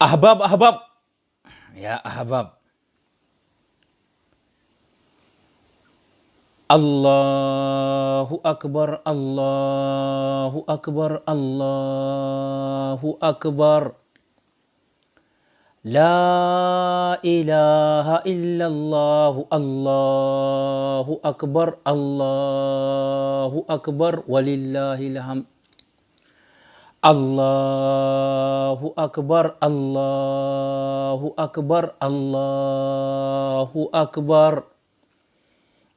أحباب أحباب يا أحباب، الله أكبر الله أكبر الله أكبر، لا إله إلا الله الله أكبر الله أكبر ولله الحمد. الله أكبر الله أكبر الله أكبر،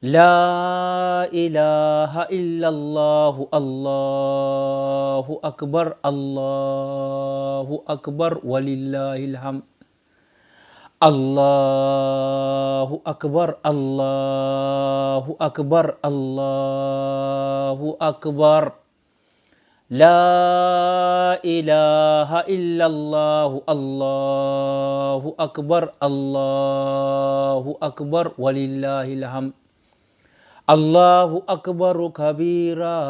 لا إله إلا الله الله أكبر الله أكبر ولله الحمد. الله أكبر الله أكبر الله أكبر، لا إله إلا الله الله أكبر الله أكبر ولله الحمد. الله أكبر كبيرا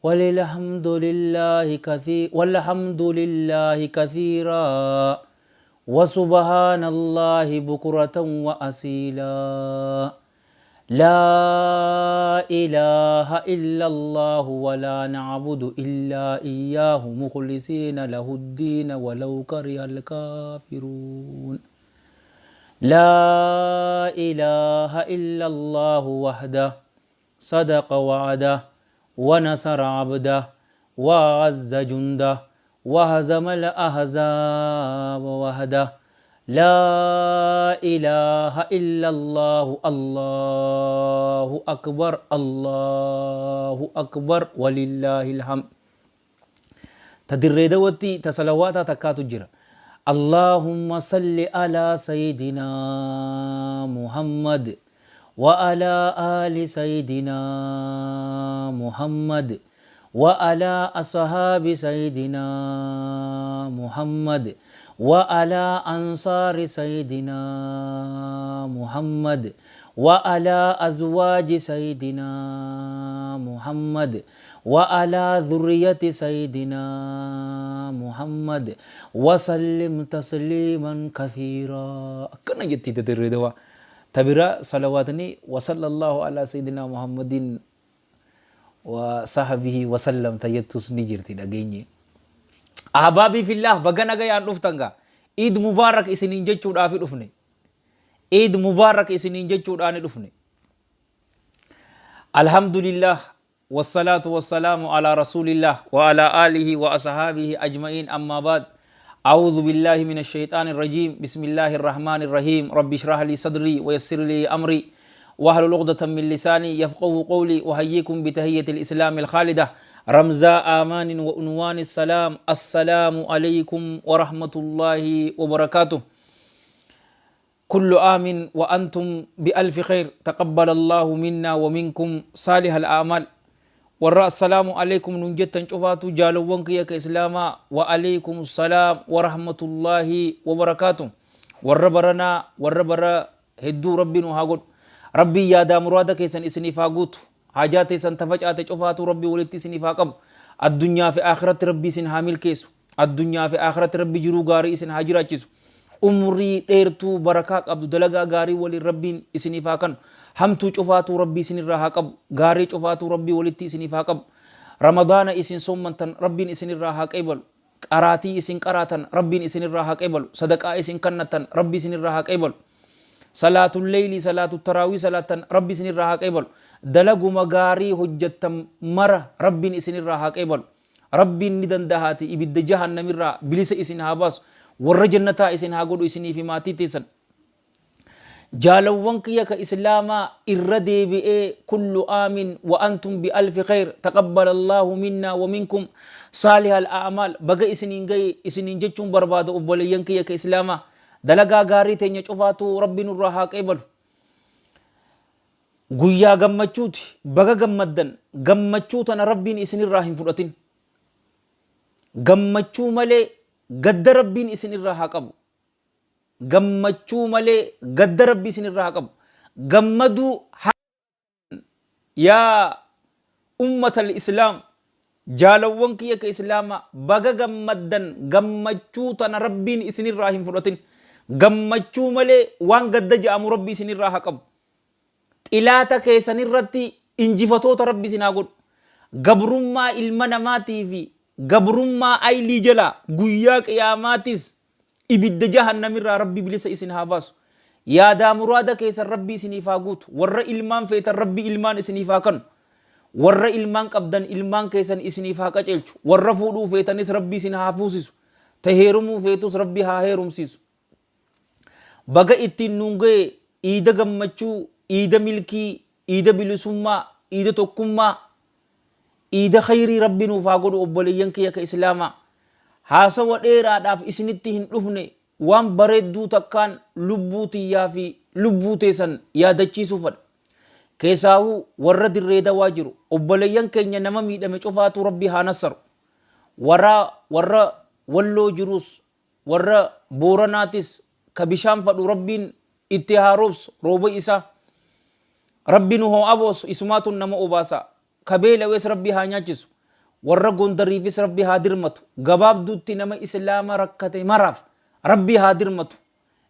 والحمد لله كثيرا والحمد لله كثيرا وسبحان الله بكرة وأصيلا، لا إله إلا الله ولا نعبد إلا إياه مخلصين له الدين ولو كره الكافرون. لا إله إلا الله وحده صدق وعده ونصر عبده وعز جنده وهزم الأحزاب وحده. لا إله إلا الله الله أكبر الله أكبر ولله الحمد. تدري دوتي تسلواتا تكاتو جرا. اللهم صل على سيدنا محمد وعلى آل سيدنا محمد وعلى أصحاب سيدنا محمد وعلى أنصار سيدنا محمد وعلى أزواج سيدنا محمد وعلى ذرية سيدنا محمد وسلم تسليما كثيرا. كنا جتي تدري دوا تبرا صلواتني وصلى الله على سيدنا محمد وصحبه وسلم تيتوس نجرتي دغيني. أحبابي في الله بغنا غيان دفتنغا عيد مبارك اسنين جچو دافي دفني عيد مبارك اسنين جچو داني دفني. الحمد لله والصلاة والسلام على رسول الله وعلى آله وأصحابه أجمعين، أما بعد. أعوذ بالله من الشيطان الرجيم، بسم الله الرحمن الرحيم. رب اشرح لي صدري ويسر لي أمري واحلل عقدة من لساني يفقهوا قولي، وحييكم بتحية الإسلام الخالدة رمزاء آمان وعنوان السلام. السلام عليكم ورحمة الله وبركاته. كل عام وأنتم بألف خير، تقبل الله منا ومنكم صالح الأعمال. والرأس السلام عليكم ننجتا شفاتو جالوانك يا كإسلاما، وعليكم السلام ورحمة الله وبركاته. والربرنا والربر هدو ربنا هاقود ربي يا دا مرادك يسن اسني فاقوت حاجات يسن تفجأت شفاتو ربي ولدت سني فاقب. الدنيا في آخرة ربي سن حامل كيسو، الدنيا في آخرة ربي جرو غاري سن حاجرات كيسو. umrii dheertuu barakaa qabdu dalagaa gaarii waliin rabbiin isiniif haa kennu. Hamtuu cufaatuu rabbii isinirraa haa qabu, gaarii cufaatuu rabbii walitti isiniif haa qabu. Ramadaana isin soommantan rabbiin isinirraa haa qeebalu, qaraatii isin qaraatan rabbiin isinirraa haa qeebalu, sadaqaa isin kannatan rabbii isinirraa haa qeebalu, salaatul leeylii salaatul taraawii salaatan rabbii isinirraa haa qeebalu, dalaguma gaarii hojjettan mara rabbiin isinirraa haa qeebalu. Rabbiin ni dandahaati ibidda jahannamirraa bilisa isin haa baasu, warra jannataa isin haa godhu isinii fi maatii teessan. Jaalawwan kiyya ka islaamaa irra deebi'ee kullu aamin wa antum bi alfi khayr, taqabbala allahu minna wa minkum saalih al-a'maal. Baga isiniin gahe isiniin jechuun barbaada obboleeyyan kiyya ka islaamaa, dalagaa gaarii teenya cufaatu rabbi nurraa haa qeebalu. Guyyaa gammachuuti, baga gammaddan. Gammachuu tana rabbiin isinirraa hin fudhatin. Gammachuu malee gadda rabbiin isinirraa haa qabu. Gammachuu malee gadda rabbii isinirraa haa qabu. Gammaduu yaa ummatal islaam jaalawwan kiyya ka islaama baga gammaddan gammachuu tana rabbiin isinirraa hin fudhatin gammachuu malee waan gadda je'amu rabbi isinirraa haa qabu xilaata keessanirratti injifatoota rabbi isin haa godhu gabrummaa ilma namaatii fi gabrummaa aylii jala guyyaa qiyaamaatis ibidda jahannamirraa rabbi bilisa isin haa baasu yaadaa muraada keessan rabbi isiniif haa guutu warra ilmaan feetan rabbi ilmaan isiniif haa kennu warra ilmaan qabdan ilmaan keessan isiniif haa qaceelchu warra fuudhuu feetanis rabbi isin haa fuusisu ta heerumuu feetus rabbi haa heerumsiisu baga ittiin nuun ga'e iida gammachuu iida milkii iida bilisummaa iida tokkummaa iida khayrii rabbi nuuf haa godhu obboleeyyan kiyya ka islaamaa haasawa dheeraadhaaf isinitti hin dhufne waan bareedduu takkaan lubbuu tiyyaa fi lubbuu teessan yaadachiisuu fadha keessaahuu warra dirree dawaa jiru obboleeyyan keenya nama miidhame cufaatu rabbi haa nassaru warra walloo jirus warra booranaatis ka bishaan fadhu rabbiin itti haa roobsu rooba isaa rabbi nu hoo aboosu isumaatun nama obaasa ka beelawes rabbi haa nyaachisu warra gondariifis rabbi haa dirmatu gabaabduutti nama islaama rakkate maraaf rabbi haa dirmatu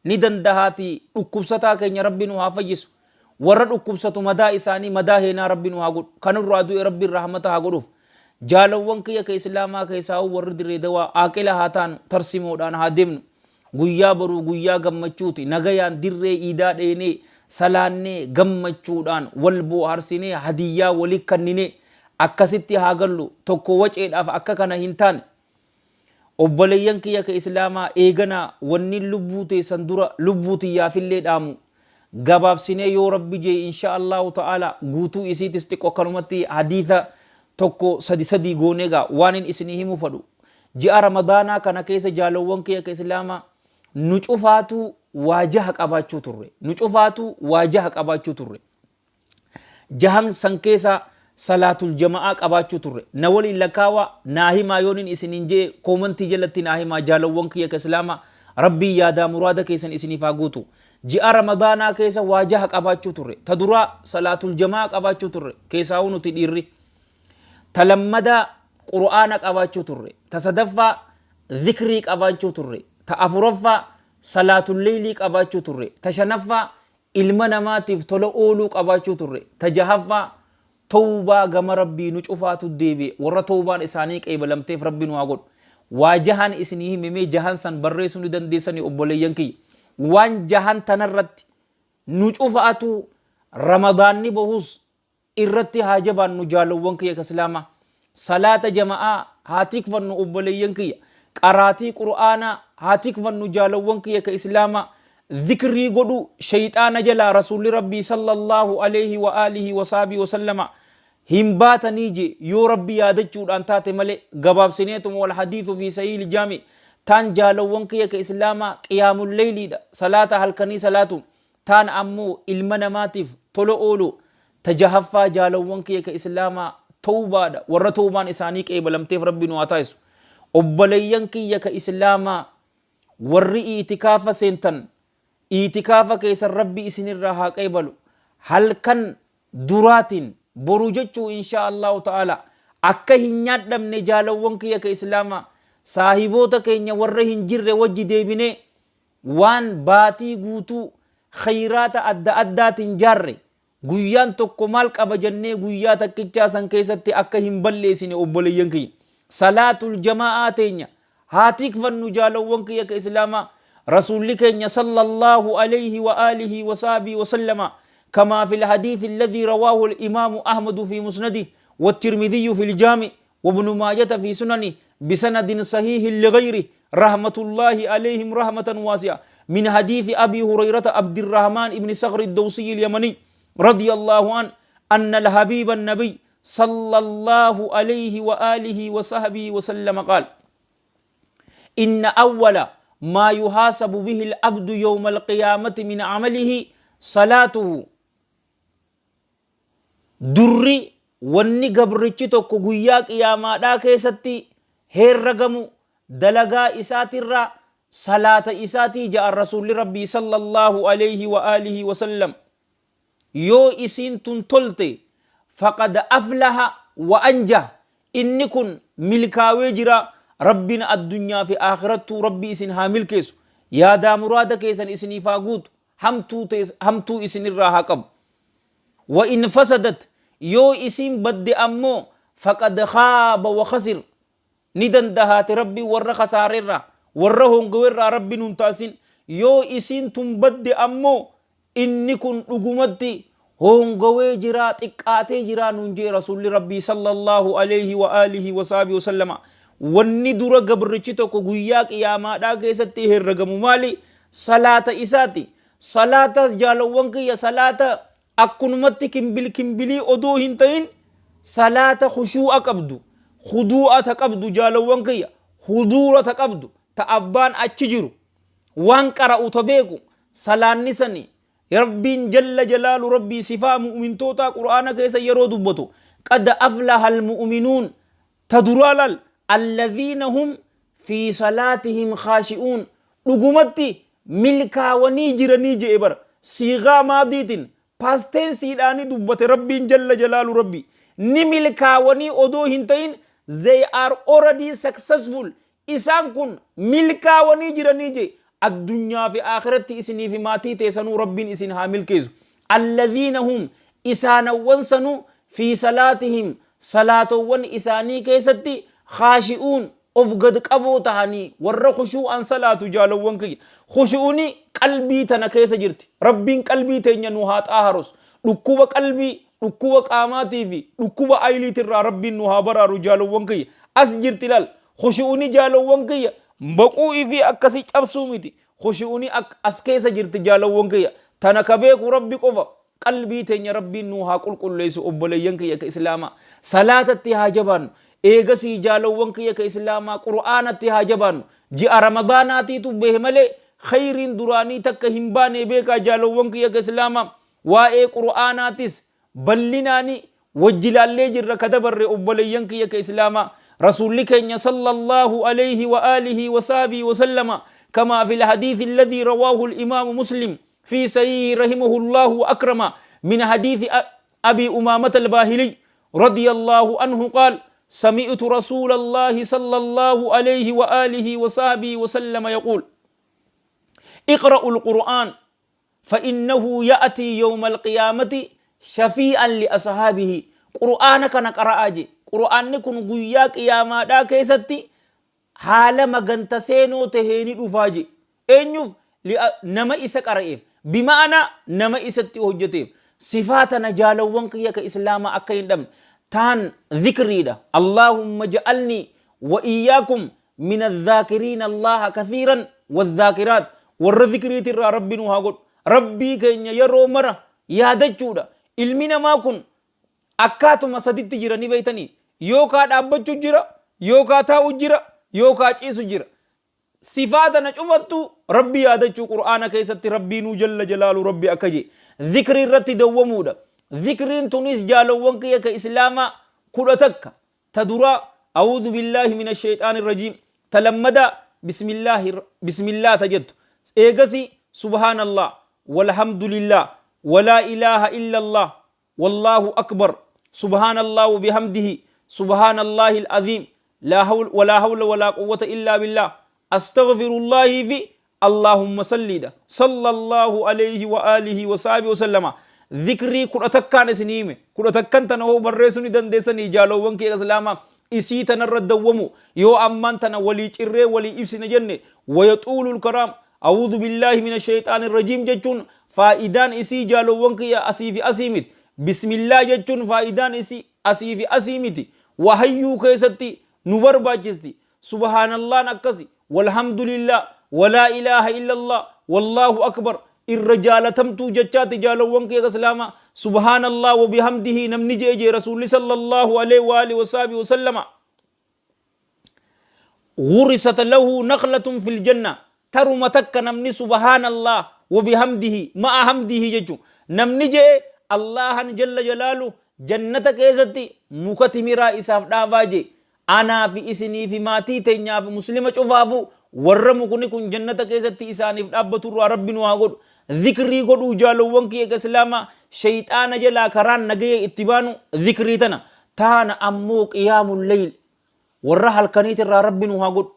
ni dandahaati dhukkubsataa keenya rabbi nu haa fayyisu warra dhukkubsatu madaa isaanii madaa heenaa rabbi nu haa godhu kanirraa du'e rabbi rahmata haa godhuuf jaalawwan kiyya ka islaamaa keessaa warri dirree dawaa aaqila haa taanu tarsimoodhaan haa deemnu guyyaa boruu guyyaa gammachuuti nagayaan dirree iidaa dheenee salaannee gammachuudhaan wal bohaarsinee hadiyyaa walii kanninee akkasitti haa gallu tokko waceedhaaf akka kana hin taane obboleeyyan kiyya ka islaamaa eeganaa wanni lubbuu teessan dura lubbuu tiyyaafillee dhaamu gabaabsinee yoo rabbi jee insha allahu ta'ala guutuu isiitis xiqqoo kanumatti hadiitha tokko sadi gooneegaa waanin isinii himu fadhu ji'a ramadaanaa kana keessa jaalawwan kiyya ka islaamaa nu cufaatu waajaha qabaachuu turre nu cufaatu waajaha qabaachuu turre jahan san keessa salaatul jama'aa qabaachuu turre na waliin lakaawa naa himaa yoonin isinin jee koomantii jalatti naa himaa jaalawwan kiyya ka islaamaa rabbii yaadaa muraada keessan isiniif haa guutu ji'a ramadaanaa keessa waajaha qabaachuu turre ta duraa salaatul jama'aa qabaachuu turre keessaa'uu nuti dhiirri ta lammadaa qur'aana qabaachuu turre ta sadaffaa dhikrii qabaachuu turre ta afuraffaa salaatul leylii qabaachuu turre ta shanaffaa ilma namaatiif tola ooluu qabaachuu turre ta jahaffaa tawbaa gama rabbii nu cufaatu deebi'e warra tawbaan isaanii qeebalamteef rabbi nu haa godhu waa jahan isinii himemee jahan san barreessuu ni dandeessanii obboleeyyan kiyya waan jahan tanarratti nu cufaatu ramadaanni bahus irratti haa jabaannu jaalawwan kiyya ka islaamaa salaata jama'aa haa tikfannu obboleeyyan kiyya qaraatii qur'aanaa haa tikfannu jaalawwan kiyya ka islaamaa dhikrii godhu shayxaana jalaa rasuulli rabbii sallallahu alayhi wa alihi wa sahbihi wa sallama hin baatanii je yoo rabbi yaadachuudhaan taate malee gabaabsineetuma wal hadiithu fi sahiil jaami taan jaalawwan kiyya ka islaamaa qiyaamul leyliidha salaata halkanii salaatu taan ammoo ilma namaatiif tola oolu tajahaffaa jaalawwan kiyya ka islaamaa tawbaadha warra tawbaan isaanii qeebalamteef rabbi nu haa taasisu obboleeyyan kiyya ka islaamaa warri iitikaafa seentan iitikaafa keessan rabbi isinirraa haa qeebalu halkan duraatiin boruu jechuu insha allahu ta'ala akka hin nyaadhamne jaalawwan kiyya ka islaamaa saahiboota keenya warra hin jirre wajji deebinee waan baatii guutuu khayraata adda addaatiin jaarre guyyaan tokko maal qaba jennee guyyaa takkichaa san keessatti akka hin balleessine obboleeyyan kiyya salaatul jamaa'aa teenya haa tikfannu jaalawwan kiyya ka islaamaa رسول كينيا صلى الله عليه وآله وصحبه وسلم كما في الحديث الذي رواه الإمام أحمد في مسنده والترمذي في الجامع وابن ماجة في سننه بسند صحيح لغيره رحمة الله عليهم رحمة واسعة من حديث أبي هريرة عبد الرحمن بن صخر الدوسي اليمني رضي الله عنه أن الحبيب النبي صلى الله عليه وآله وصحبه وسلم قال إن أول ما يحاسب به العبد يوم القيامة من عمله صلاته دري wanni gabrichi tokko guyyaa qiyaamaadhaa keessatti herragamu dalagaa isaatirraa salaata isaatii ja'a rasuulli rabbii sallallahu alayhi wa alihi wa sallam yoo isiin tun tolte faqad aflaha wa anja inni kun milkaawee jira rabbiin addunyaa fi akhirattuu rabbi isin haa milkeessu yaadaa muraada keessan isiniif haa guutu hamtuu isinirraa haa qabu wa in fasadat yoo isin badde ammoo faqad khaaba wa khasir ni dandahaate rabbi warra khasaareerraa warra hongowerraa rabbi nun taasin yoo isin tun badde ammoo inni kun dhugumatti hongowee jira xiqqaatee jira nun jee rasulli rabbii sallallahu alayhi wa alihi wa sahbihi wa sallama wanni dura gabrichi tokko guyyaa qiyaamaadhaa keessatti herregamu maali salaata isaati salaatas jaalawwan kiyya salaata akkunumatti kimbilii odoo hin ta'in salaata khushuu'a qabdu khuduu'ata qabdu jaalawwan kiyya huduurata qabdu ta abbaan achi jiru waan qara'u ta beeku salaanni sani rabbiin jalla jalaalu rabbii sifaa mu'mintoota qur'aana keessa yeroo dubbatu qad aflaha almu'minuun ta duraalal alladhiina hum fi salaatihim khaashi'uun dhugumatti milkaawanii jiranii jee bar siigaa maadiitin paastensiidhaani dubbate rabbiin jalla jalaalu rabbi ni milkaawanii odoo hin ta'in they are already successful isaan kun milkaawanii jiranii jee addunyaa fi akhiratti isinii fi maatii teessanuu rabbiin isin haa milkeessu alladhiina hum isaanawwan sanuu fi salaatihim salaatowwan isaanii keessatti khaashi'uun of gad qaboo tahanii warra khushuu'an salaatu jaalawwan kiyya khushu'uni qalbii tana keessa jirti rabbiin qalbii teenya nu haa xaaharus dhukkuba qalbii dhukkuba qaamaatii fi dhukkuba ayiliitirraa rabbiin nu haa baraaru jaalawwan kiyya as jirti lal khushu'uni jaalawwan kiyya baquu fi akkasi cabsuu miti khushu'uni as keessa jirti jaalawwan kiyya tana ka beeku rabbi qofa qalbii teenya rabbiin nu haa qulqulleessu obboleeyyan kiyya ka islaamaa salaatatti haa jabaannu eegasii jaalawwan kiyya ka islaamaa qur'aanatti haa jabaannu ji'a ramadaanaatiitu behe malee khayriin duraanii takka hin baane beekaa jaalawwan kiyya ka islaamaa waa'ee qur'aanaatis ballinaani wajjilaallee jirra ka dabarre obboleeyyan kiyya ka islaamaa رسول كينيا صلى الله عليه وآله وصحبه وسلم كما في الحديث الذي رواه الإمام مسلم في صحيح رحمه الله أكرم من حديث أبي أمامة الباهلي رضي الله عنه قال سمعت رسول الله صلى الله عليه وآله وصحبه وسلم يقول اقرأوا القرآن فإنه يأتي يوم القيامة شفيعا لأصحابه قرآنك نقرأ qur'aanni kun guyyaa qiyaamaadhaa keessatti haala maganta seenoo taheeni dhufaa je eenyuuf nama isa qara'eef bimaana nama isatti hojjeteef sifaatana jaalawwan kiyya ka islaama akka hin dhabne taan dhikriidha allahumma ja'alni wa iyyaakum min adh-dhaakiriina allaha kathiiran wadh-dhaakiraat warra dhikriitirraa rabbi nu haa godhu rabbii keenya yeroo mara yaadachuudha ilmi namaa kun akkaatuma saditti jiranii beeytanii yookaa dhaabbachuu jira yookaa taa'u jira yookaa ciisu jira sifaatana cufattu rabbi yaadachuu qur'aana keessatti rabbiinuu jalla jalaalu rabbi akka jee dhikri irratti dawwamuudha dhikriin tunis jaalawwan kiyya ka islaamaa kudha takka ta duraa a'uudhu billaahi min ashayxaani irrajiim ta lammadaa bismillah ta jettu eegasi subhaanallah walhamdulillah walaa ilaaha illa allah wallahu akbar subhaanallah wa bihamdihi subhaanallahi al-azim wala hawla wala quwwata illa billah astaghfirullahi fi allahumma sallida sallallahu alayhi wa alihi wa sahbihi wa sallama dhikri kudha takkaan isinime kudha takkan tana ho barreessu ni dandeessanii jaalawwan kee islaama isii tanarra dawwamu yoo amman tana walii cirree walii ibsina jenne wayaxuulul karaam a'uudhu billahi minash shayxaanir rajiim jechuun faayidaan isii jaalawwan kee asii fi asii miti bismillah jechuun faayidaan isii asii fi asii miti wahayyuu keessatti nu barbaachisti subhaanallaan akkasi walhamdulillah walaa ilaaha illallah wallahu akbar irra jaalatamtuu jechaati jaalawwan kee islaama subhaanallah wa bihamdihi namni jee rasuulli sallallahu alaihi wa alihi wa sahbihi wa sallama غرست له نخلة في الجنة ترمى تك نمني سبحان الله وبحمده مع حمده ججو نمني جي الله جل جلاله جنة كيزتي مكتمرا إساف دافاجي أنا في إسني في ماتي تنيا في مسلمة شفافو ورمكني كن جنة كيزتي إساني في أبتر ربي نواغد ذكري قدو جالو وانكي كسلاما شيطان جلا كران نجي اتبانو ذكري تنا تان أمو قيام الليل ورّا هالكنيت الرا ربي نوهاقود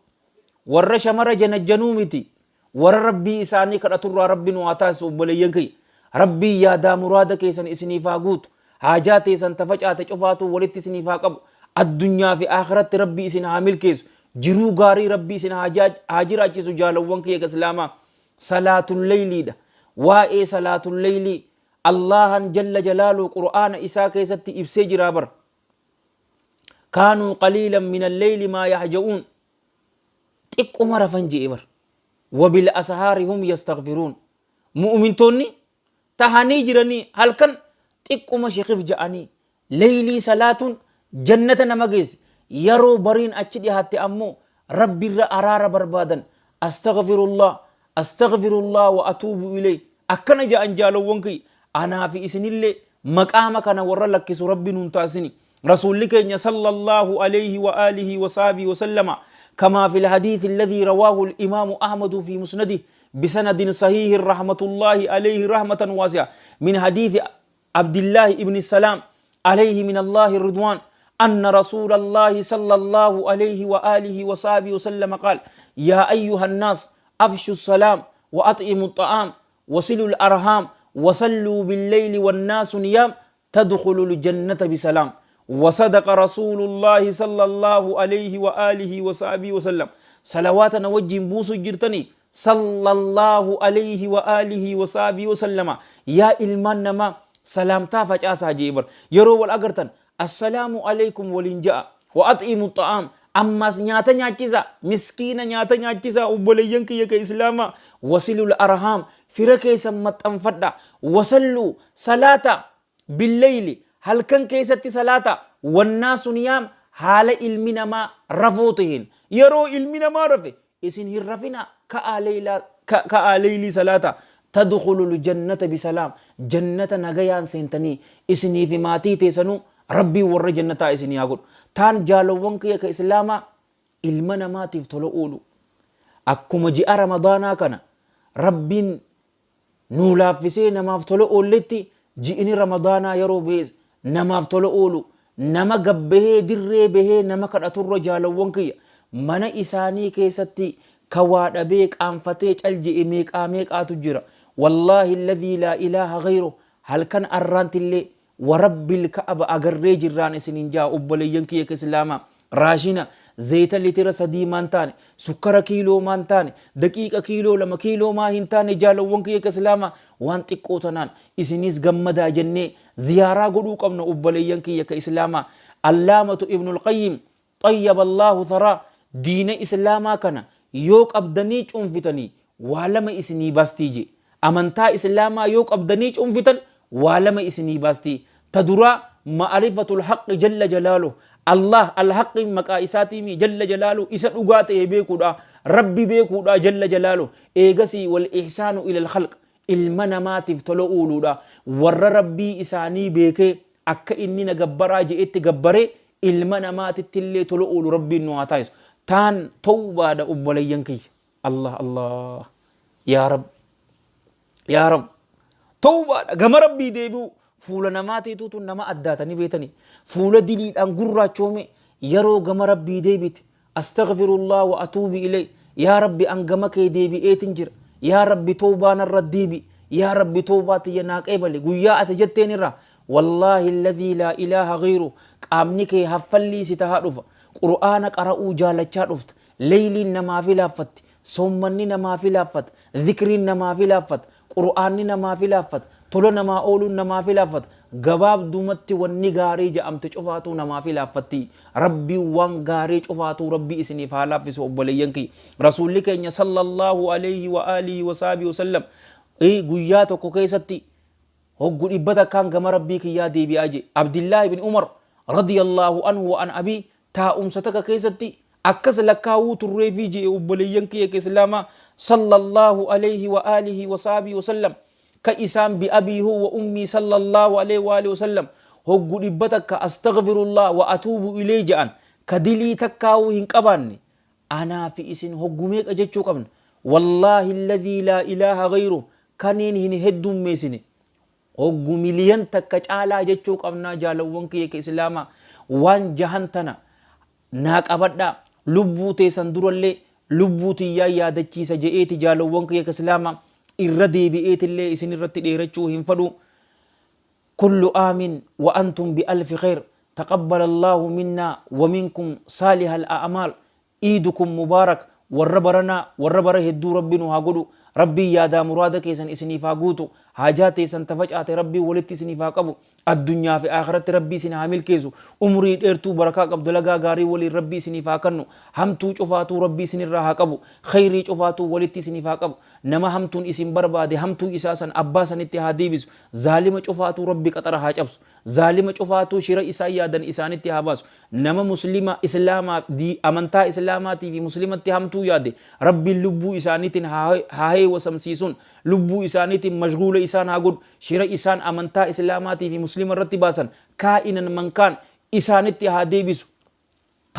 ورّا شمر جنومتي ورّا ربي إساني كرأتر ربي نواتاس وبلينكي ربي يا دا مرادك إسان إسني فاقود حاجات إسان تفجأت شفاتو ولدت إسني فاقب الدنيا في آخرت ربي إسن عامل كيس جرو غاري ربي إسن حاجر أجيسو جالوانك يا كسلاما صلاة الليل دا وإيه صلاة الليل الله جل جلاله قرآن إساء كيست إبسي جرابر كانوا قليلا من الليل ما يهجؤون تك عمر فنجي إبر وبالأسهار هم يستغفرون مؤمن توني تهاني جراني هل كان تك عمر شخف جاني ليلي صلاة جنة نمجيز يرو برين أجدي حتى أمو ربي أرار بربادا أستغفر الله وأتوب إليه أكنا جاء أنجالو وانكي أنا في إسن الله مقامك أنا ورى لك ربي ننتاسني رسولك صلى الله عليه وآله وصحبه وسلم كما في الحديث الذي رواه الإمام أحمد في مسنده بسند صحيح رحمة الله عليه رحمة واسعة من حديث عبد الله ابن السلام عليه من الله الرضوان أن رسول الله صلى الله عليه وآله وصحبه وسلم قال يا أيها الناس أفشوا السلام وأطعموا الطعام وصلوا الأرحام وصلوا بالليل والناس نيام تدخلوا الجنة بسلام وصدق رسول الله صلى الله عليه وآله وصحبه وسلم صلواتنا وجه بوسو جرتني صلى الله عليه وآله وصحبه وسلم يا إلمان نما سلام تافج آسا جيبر يرو والأقرتن السلام عليكم والإنجاء وأطعموا الطعام أما نياتا نياتيزا مسكينة نياتا نياتيزا وبوليين كي يكا إسلاما وصلوا الأرحام فركي سمت أنفدا وصلوا صلاة بالليل هل كان كيست صلاة والناس نيام حال علمنا ما رفوتهن يرو علمنا ما رفي إسن هرفنا كآليلي صلاة تدخل الجنة بسلام جنة نغيان سنتني إسني في ماتي تيسنو ربي ور جنة إسني يقول تان جالوان كيك إسلاما علمنا ما تفتلو أولو أكما جاء رمضانا كان ربين نولافسي نمافتلو أولتي جئني رمضانا يرو بيز نمافتلو أولو نما قبه دري به نما كرأتر جالوان كي من إساني كيستي كواد بيك أنفتيج الجئ ميك آميك آتجر والله الذي لا إله غيره هل كان أرانت اللي ورب الكعبة أغرّي جران سنين جاء أبوليين كي كسلاما راشنا زيت لتر سدي مانتاني سكر كيلو مانتاني دقيقة كيلو لما كيلو ما هنتاني جالو وانكي كسلاما وانتي قوتنان إسنيس غمدا جنة زيارة قدوك أمنا أبوليين كي كإسلاما علامة ابن القيم طيب الله ثرى دين إسلاما كان يوك أبدانيج أنفتني والما إسني باستيجي أمنتا إسلاما يوك أبدانيج أنفتن والما إسني باستي تدرى معرفة الحق جل جلاله الله الحق مكائساتي جل جلاله إسا أغاته بيكودا ربي بيكودا جل جلاله إيغسي والإحسان إلى الخلق المنا ما تفتلو أولودا ور ربي إساني بيكي أكا إني نغبرا جئت غبري المنا ما تتلي تلو أولو ربي نواتايس تان توبة دا أبوليينكي الله الله يا رب يا رب توبة غم ربي ديبو فولا نماتي توتو نما أداتني بيتني فولا دليل أن قرى چومي يرو غم ربي ديبت أستغفر الله وأتوب إلي يا ربي أن غمك ديبي إيتنجر يا ربي توبانا الرديبي يا ربي توباتي يناك إبالي قويا أتجتين را والله الذي لا إله غيره قامنك هفلي ستهارف قرآنك أرأو جالتشا رفت ليلي نما في لافت صومني نما في لافت ذكري نما في لافت قرآني نما في لافت tolo namaa ooluun namaa fi laaffata gabaabdumatti wanni gaarii jedhamte cufaatu namaa fi laaffatti rabbii waan gaarii cufaatu rabbii isiniif haa laaffisu obboleeyyan kiyya rasuulli keenya sallallahu alayhi wa alihi wa sahbihi wasallam guyyaa tokko keessatti hoggu dhibbata kan gama rabbii kiyyaa deebi'aa je abdillah ibn umar radiyallahu anhu wa an abi taa'umsa takka keessatti akkas lakkaawuu turree fi je obboleeyyan kiyya islaama sallallahu alayhi wa alihi wa sahbihi wasallam كإسام بأبيه وأمي صلى الله عليه وآله وسلم هو قريبتك أستغفر الله وأتوب إليه جان كدلي تكاو هنقباني أنا في إسن هو قميك أجتشو قبن والله الذي لا إله غيره كانين هن هدوم ميسني hoggu miliyan takka caalaa jechuu qabnaa jaalawwan kiyya islaamaa waan jahan tana naa qabadhaa lubbuu teessan durallee lubbuu tiyyaa yaadachiisa je'eeti jaalawwan kiyya islaamaa irra deebi'eetillee isin irratti dheerachuu hin fadhu. كل آمن وأنتم بألف خير تقبل الله منا ومنكم صالح الأعمال إيدكم مبارك والربره الدو ربنا هاقولوا ربي يا دا مرادك يسن اسني فاقوتو حاجات يسن تفجأت ربي ولدت اسني فاقبو الدنيا في آخرت ربي سن عامل كيزو أمري إرتو بركاك عبد لغا غاري ولي ربي سني فاقنو همتو شفاتو ربي سن الراها قبو خيري شفاتو ولدت سني فاقبو نما همتون اسم بربادي همتو إساسا أباسا اتحادي بيزو ظالم شفاتو ربي قطرها جبسو ظالم شفاتو شراء إسايادا إسان اتحاباسو نما مسلمة إسلاما دي أمنتا إسلاماتي في مسلمة همتو يادي ربي اللبو إسانيتين هاي وسمسيسون لبو إسانيتين مشغول إسان هاقود شراء إسان أمنتا إسلاماتي في مسلم الرتباسا كائنا من كان إسانيتي هادي بيسو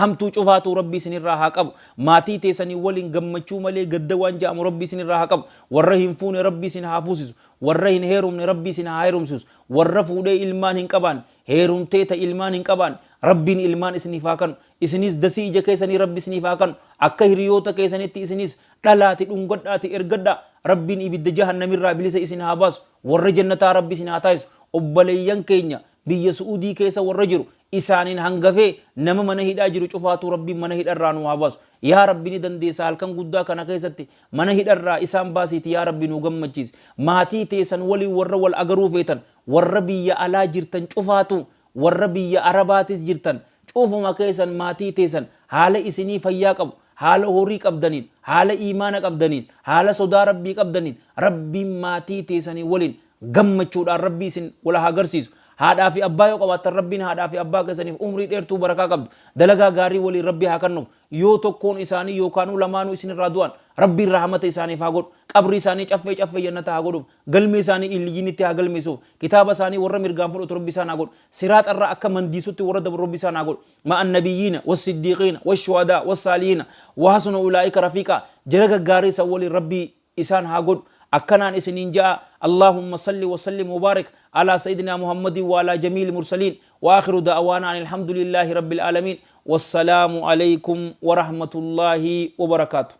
hamtuu cufaatu rabbii sinirraa haa qabu maatii teessanii waliin gammachuu malee gadda waan ja'amu rabbii sinirraa haa qabu warra hin fuune rabbii sin haa fuusisu warra hin heerumne rabbii sin haa heerumsisu warra fuudhee ilmaan hin qabaan heerumtee ta ilmaan hin qabaan rabbiin ilmaan isiniif haa kanu isinis dasii ija keessanii rabbi isiniif haa kanu akka hiriyoota keessanitti isinis dhalaati dhungadhaati ergadhaa rabbiin ibidda jahannamirraa bilisa isin haa baasu warra jannataa rabbi isin haa taasisu obboleeyyan keenya biyya Suudii keessa warra jiru isaanin hangafee nama mana hidhaa jiru cufaatu rabbiin mana hidharraa nu haa baasu yaa rabbi ni dandeessa halkan guddaa kana keessatti mana hidharraa isaan baasiiti yaa rabbi nu gammachiisi maatii teessan waliin warra wal agaruu feetan warra biyya alaa jirtan cufaatu warra biyya arabaatis jirtan cufuma keessan maatii teessan haala isinii fayyaa qabu haala horii qabdaniin haala iimaana qabdaniin haala sodaa rabbii qabdaniin rabbiin maatii teessanii waliin gammachuudhaan rabbii isin wal agarsiisu haadhaa fi abbaa yoo qabaattan rabbiin haadhaa fi abbaa keessaniif umrii dheertuu barakaa qabdu dalagaa gaarii waliin rabbii haa kennuuf yoo tokkoon isaanii yookaan lamaanuu isinirraa du'an rabbiin rahmata isaaniif haa godhu qabri isaanii caffee jannata haa godhuuf galmee isaanii illiyyinitti haa galmeessuuf kitaaba isaanii warra mirgaan fudhatu rabbi isaan haa godhu siraaxarraa akka mandiisutti warra dabru rabbi isaan haa godhu ma'an nabiyyiina wassiddiiqiina washuhadaa wassaalihiina wahasuna ulaa'ika rafiiqaa jara gaggaarii isa waliin rabbii isaan haa godhu أكنان إسنين جاء اللهم صل وسلم وبارك على سيدنا محمد وعلى جميع المرسلين وآخر دعوانا عن الحمد لله رب العالمين والسلام عليكم ورحمة الله وبركاته.